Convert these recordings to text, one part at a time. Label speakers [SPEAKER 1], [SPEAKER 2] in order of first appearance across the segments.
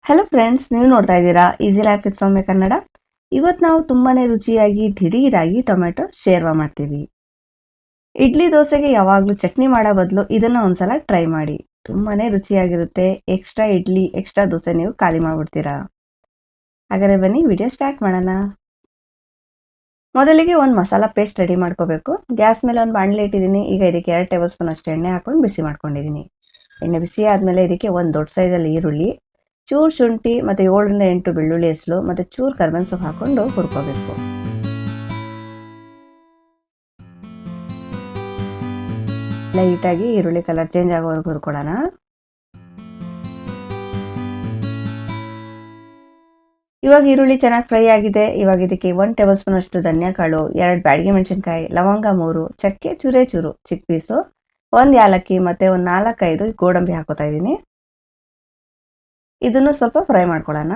[SPEAKER 1] Hello friends, ನೀವು ನೋಡ್ತಾ ಇದ್ದೀರಾ ಈಸಿ ಲೈಫ್ ವಿತ್ ಸೌಮ್ಯ ಕನ್ನಡ. ಇವತ್ತು ನಾವು ತುಂಬಾನೇ ರುಚಿಯಾಗಿ ದಿಢೀರಾಗಿ ಟೊಮೆಟೊ ಶೇರ್ವಾ ಮಾಡ್ತೀವಿ. ಇಡ್ಲಿ ದೋಸೆಗೆ ಯಾವಾಗಲೂ ಚಟ್ನಿ ಮಾಡೋ ಬದಲು ಇದನ್ನ ಒಂದ್ಸಲ ಟ್ರೈ ಮಾಡಿ. ತುಂಬಾನೇ ರುಚಿಯಾಗಿರುತ್ತೆ. ಎಕ್ಸ್ಟ್ರಾ ಇಡ್ಲಿ, ಎಕ್ಸ್ಟ್ರಾ ದೋಸೆ ನೀವು ಖಾಲಿ ಮಾಡ್ಬಿಡ್ತೀರಾ. ಹಾಗಾದ್ರೆ ಬನ್ನಿ ವಿಡಿಯೋ ಸ್ಟಾರ್ಟ್ ಮಾಡೋಣ. ಮೊದಲಿಗೆ ಒಂದು ಮಸಾಲಾ ಪೇಸ್ಟ್ ರೆಡಿ ಮಾಡ್ಕೋಬೇಕು. ಗ್ಯಾಸ್ ಮೇಲೆ ಒಂದು ಬಾಣಲೆ ಇಟ್ಟಿದ್ದೀನಿ. ಈಗ ಇದಕ್ಕೆ 2 ಟೇಬಲ್ ಸ್ಪೂನ್ ಅಷ್ಟು ಎಣ್ಣೆ ಹಾಕೊಂಡು ಬಿಸಿ ಮಾಡ್ಕೊಂಡಿದ್ದೀನಿ. ಎಣ್ಣೆ ಬಿಸಿ ಆದಮೇಲೆ ಇದಕ್ಕೆ ಒಂದು ದೊಡ್ಡ ಸೈಜಲ್ಲಿ ಈರುಳ್ಳಿ, ಚೂರು ಶುಂಠಿ ಮತ್ತು 7ರಿಂದ 8 ಬೆಳ್ಳುಳ್ಳಿ ಹೆಸರು ಮತ್ತು ಚೂರು ಕರ್ಬೇವಿನ ಸೊಪ್ಪು ಹಾಕೊಂಡು ಹುರ್ಕೋಬೇಕು. ಲೈಟಾಗಿ ಈರುಳ್ಳಿ ಕಲರ್ ಚೇಂಜ್ ಆಗೋವರೆಗೂ ಹುರ್ಕೊಳ್ಳೋಣ. ಇವಾಗ ಈರುಳ್ಳಿ ಚೆನ್ನಾಗಿ ಫ್ರೈ ಆಗಿದೆ. ಇವಾಗ ಇದಕ್ಕೆ 1 ಟೇಬಲ್ ಸ್ಪೂನ್ ಅಷ್ಟು ಧನಿಯಾ ಕಾಳು, 2 ಬ್ಯಾಡಗಿ ಮೆಣಸಿನ್ಕಾಯಿ, ಲವಂಗ 3, ಚಕ್ಕೆ ಚೂರೇ ಚೂರು ಚಿಕ್ಕ ಪೀಸು, 1 ಯಾಲಕ್ಕಿ ಮತ್ತು ಒಂದು 4-5 ಗೋಡಂಬಿ ಹಾಕೋತಾ ಇದ್ದೀನಿ. ಇದನ್ನು ಸ್ವಲ್ಪ ಫ್ರೈ ಮಾಡ್ಕೊಳ್ಳೋಣ.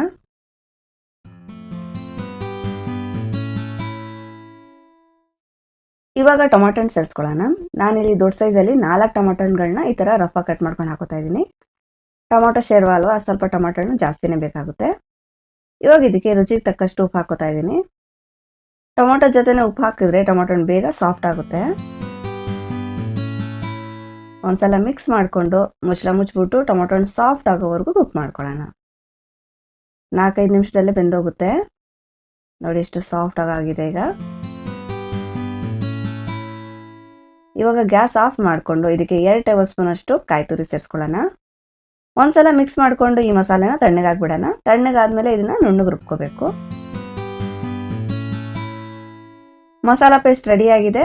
[SPEAKER 1] ಇವಾಗ ಟೊಮಾಟೊ ಹಣ್ಣು ಸೇರಿಸ್ಕೊಳ್ಳೋಣ. ನಾನಿಲ್ಲಿ ದೊಡ್ಡ ಸೈಜಲ್ಲಿ 4 ಟೊಮಾಟೊ ಹಣ್ಣುಗಳನ್ನ ಈ ಥರ ರಫ್ ಕಟ್ ಮಾಡ್ಕೊಂಡು ಹಾಕೋತಾ ಇದ್ದೀನಿ. ಟೊಮಾಟೊ ಶೇರ್ವಾ ಅಲ್ವಾ, ಸ್ವಲ್ಪ ಟೊಮಾಟೊ ಹಣ್ಣು ಜಾಸ್ತಿನೇ ಬೇಕಾಗುತ್ತೆ. ಇವಾಗ ಇದಕ್ಕೆ ರುಚಿಗೆ ತಕ್ಕಷ್ಟು ಉಪ್ಪು ಹಾಕೋತಾ ಇದ್ದೀನಿ. ಟೊಮಾಟೊ ಜೊತೆನೆ ಉಪ್ಪು ಹಾಕಿದ್ರೆ ಟೊಮಾಟೊ ಹಣ್ಣು ಬೇಗ ಸಾಫ್ಟ್ ಆಗುತ್ತೆ. ಒಂದ್ಸಲ ಮಿಕ್ಸ್ ಮಾಡಿಕೊಂಡು ಮುಚ್ಚಿಬಿಟ್ಟು ಟೊಮಾಟೊ ಹಣ್ಣು ಸಾಫ್ಟ್ ಆಗೋವರೆಗೂ ಕುಕ್ ಮಾಡ್ಕೊಳ್ಳೋಣ. 4-5 ನಿಮಿಷದಲ್ಲೇ ಬೆಂದೋಗುತ್ತೆ. ನೋಡಿ ಎಷ್ಟು ಸಾಫ್ಟ್ ಆಗಿದೆ ಈಗ. ಇವಾಗ ಗ್ಯಾಸ್ ಆಫ್ ಮಾಡಿಕೊಂಡು ಇದಕ್ಕೆ 2 ಟೇಬಲ್ ಸ್ಪೂನ್ ಅಷ್ಟು ಕಾಯಿ ತುರಿ ಸೇರಿಸ್ಕೊಳ್ಳೋಣ. ಒಂದ್ಸಲ ಮಿಕ್ಸ್ ಮಾಡಿಕೊಂಡು ಈ ಮಸಾಲೆನ ತಣ್ಣಗಾಗ್ಬಿಡೋಣ. ತಣ್ಣಗಾದ್ಮೇಲೆ ಇದನ್ನ ನುಣ್ಣಗೆ ರುಬ್ಕೋಬೇಕು. ಮಸಾಲಾ ಪೇಸ್ಟ್ ರೆಡಿ ಆಗಿದೆ.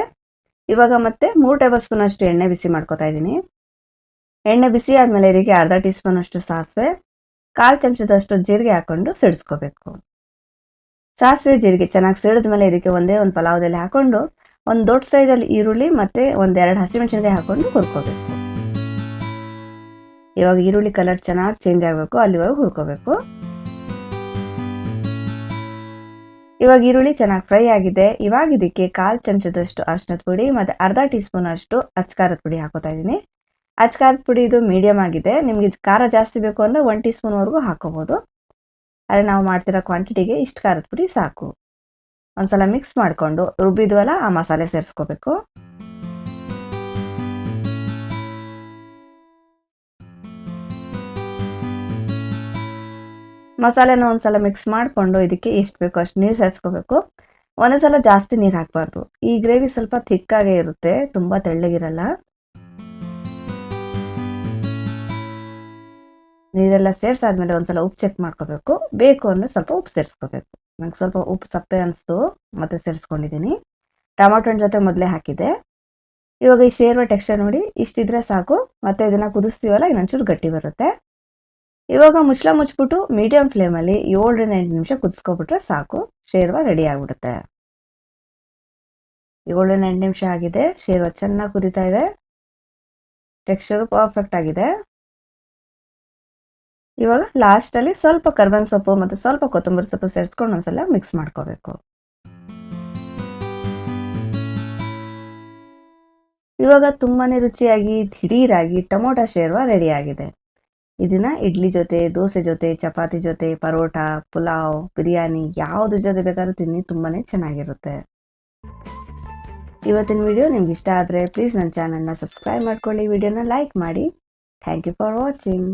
[SPEAKER 1] ಇವಾಗ ಮತ್ತೆ 3 ಟೇಬಲ್ ಸ್ಪೂನ್ ಅಷ್ಟು ಎಣ್ಣೆ ಬಿಸಿ ಮಾಡ್ಕೊತಾ ಇದ್ದೀನಿ. ಎಣ್ಣೆ ಬಿಸಿ ಆದಮೇಲೆ ಇದಕ್ಕೆ ಅರ್ಧ ಟೀ ಸ್ಪೂನ್ ಅಷ್ಟು ಸಾಸಿವೆ, 1/4 ಚಮಚದಷ್ಟು ಜೀರಿಗೆ ಹಾಕೊಂಡು ಸಿಡಿಸ್ಕೋಬೇಕು. ಸಾಸಿವೆ ಜೀರಿಗೆ ಚೆನ್ನಾಗಿ ಸಿಡಿದ್ಮೇಲೆ ಇದಕ್ಕೆ ಒಂದೇ ಒಂದು ಪಲಾವ್ ಎಲೆ ಹಾಕೊಂಡು ಒಂದು ದೊಡ್ಡ ಸೈಜಲ್ಲಿ ಈರುಳ್ಳಿ ಮತ್ತು 1-2 ಹಸಿಮೆಣಸಿನಕಾಯಿ ಹಾಕೊಂಡು ಹುರ್ಕೋಬೇಕು. ಇವಾಗ ಈರುಳ್ಳಿ ಕಲರ್ ಚೆನ್ನಾಗಿ ಚೇಂಜ್ ಆಗಬೇಕು, ಅಲ್ಲಿವರೆಗೂ ಹುರ್ಕೋಬೇಕು. ಇವಾಗ ಈರುಳ್ಳಿ ಚೆನ್ನಾಗಿ ಫ್ರೈ ಆಗಿದೆ. ಇವಾಗ ಇದಕ್ಕೆ 1/4 ಚಮಚದಷ್ಟು ಅರಿಶಿನದ ಪುಡಿ ಮತ್ತು ಅರ್ಧ ಟೀ ಸ್ಪೂನ್ ಅಷ್ಟು ಅಚ್ಕಾರದ ಪುಡಿ ಹಾಕೋತಾ ಇದ್ದೀನಿ. ಅಚ್ಕಾರದ ಪುಡಿ ಇದು ಮೀಡಿಯಮ್ ಆಗಿದೆ. ನಿಮಗೆ ಖಾರ ಜಾಸ್ತಿ ಬೇಕು ಅಂದರೆ 1 ಟೀ ಸ್ಪೂನ್ವರೆಗೂ ಹಾಕೋಬೋದು. ಆದರೆ ನಾವು ಮಾಡ್ತಿರೋ ಕ್ವಾಂಟಿಟಿಗೆ ಇಷ್ಟು ಖಾರದ ಪುಡಿ ಸಾಕು. ಒಂದ್ಸಲ ಮಿಕ್ಸ್ ಮಾಡಿಕೊಂಡು ರುಬ್ಬಿದ್ವಲ್ಲ ಆ ಮಸಾಲೆ ಸೇರಿಸ್ಕೋಬೇಕು. ಮಸಾಲೆನ ಒಂದ್ಸಲ ಮಿಕ್ಸ್ ಮಾಡಿಕೊಂಡು ಇದಕ್ಕೆ ಎಷ್ಟು ಬೇಕೋ ಅಷ್ಟು ನೀರು ಸೇರಿಸ್ಕೋಬೇಕು. ಒಂದೇ ಸಲ ಜಾಸ್ತಿ ನೀರು ಹಾಕಬಾರ್ದು. ಈ ಗ್ರೇವಿ ಸ್ವಲ್ಪ ಥಿಕ್ಕಾಗೇ ಇರುತ್ತೆ, ತುಂಬ ತೆಳ್ಳಗಿರಲ್ಲ. ನೀರೆಲ್ಲ ಸೇರಿಸಾದ್ಮೇಲೆ ಒಂದ್ಸಲ ಉಪ್ಪು ಚೆಕ್ ಮಾಡ್ಕೋಬೇಕು. ಬೇಕು ಅಂದರೆ ಸ್ವಲ್ಪ ಉಪ್ಪು ಸೇರಿಸ್ಕೋಬೇಕು. ನಂಗೆ ಸ್ವಲ್ಪ ಉಪ್ಪು ಸಪ್ಪೆ ಅನಿಸ್ತು, ಮತ್ತೆ ಸೇರಿಸ್ಕೊಂಡಿದ್ದೀನಿ. ಟೊಮಾಟೊ ಹಣ್ಣು ಜೊತೆ ಮೊದಲೇ ಹಾಕಿದ್ದೆ. ಇವಾಗ ಈ ಶೇರ್ವಾ ಟೆಕ್ಸ್ಚರ್ ನೋಡಿ, ಇಷ್ಟಿದ್ರೆ ಸಾಕು. ಮತ್ತೆ ಇದನ್ನು ಕುದಿಸ್ತೀವಲ್ಲ, ಇನ್ನೊಂಚೂರು ಗಟ್ಟಿ ಬರುತ್ತೆ. ಇವಾಗ ಮುಚ್ಚಿಬಿಟ್ಟು ಮೀಡಿಯಂ ಫ್ಲೇಮಲ್ಲಿ 7ರಿಂದ 8 ನಿಮಿಷ ಕುದಿಸ್ಕೊಬಿಟ್ರೆ ಸಾಕು. ಶೇರ್ವಾ ರೆಡಿ ಆಗಿಬಿಡುತ್ತೆ. 7ರಿಂದ 8 ನಿಮಿಷ ಆಗಿದೆ. ಶೇರ್ವಾ ಚೆನ್ನಾಗಿ ಕುದೀತಾ ಇದೆ. ಟೆಕ್ಸ್ಚರು ಪರ್ಫೆಕ್ಟ್ ಆಗಿದೆ. ಇವಾಗ ಲಾಸ್ಟಲ್ಲಿ ಸ್ವಲ್ಪ ಕರ್ಬೇವಿನ ಸೊಪ್ಪು ಮತ್ತು ಸ್ವಲ್ಪ ಕೊತ್ತಂಬರಿ ಸೊಪ್ಪು ಸೇರಿಸ್ಕೊಂಡು ಒಂದ್ಸಲ ಮಿಕ್ಸ್ ಮಾಡ್ಕೋಬೇಕು. ಇವಾಗ ತುಂಬಾನೇ ರುಚಿಯಾಗಿ ದಿಢೀರಾಗಿ ಟೊಮೊಟೊ ಶೇರ್ವಾ ರೆಡಿ ಆಗಿದೆ. ಇದನ್ನ ಇಡ್ಲಿ ಜೊತೆ, ದೋಸೆ ಜೊತೆ, ಚಪಾತಿ ಜೊತೆ, ಪರೋಟ, ಪುಲಾವ್, ಬಿರಿಯಾನಿ ಯಾವುದ್ರ ಜೊತೆ ಬೇಕಾದ್ರೂ ತಿನ್ನಿ, ತುಂಬಾನೇ ಚೆನ್ನಾಗಿರುತ್ತೆ. ಇವತ್ತಿನ ವಿಡಿಯೋ ನಿಮ್ಗೆ ಇಷ್ಟ ಆದರೆ ಪ್ಲೀಸ್ ನನ್ನ ಚಾನಲ್ನ ಸಬ್ಸ್ಕ್ರೈಬ್ ಮಾಡ್ಕೊಳ್ಳಿ, ವಿಡಿಯೋನ ಲೈಕ್ ಮಾಡಿ. Thank you for watching.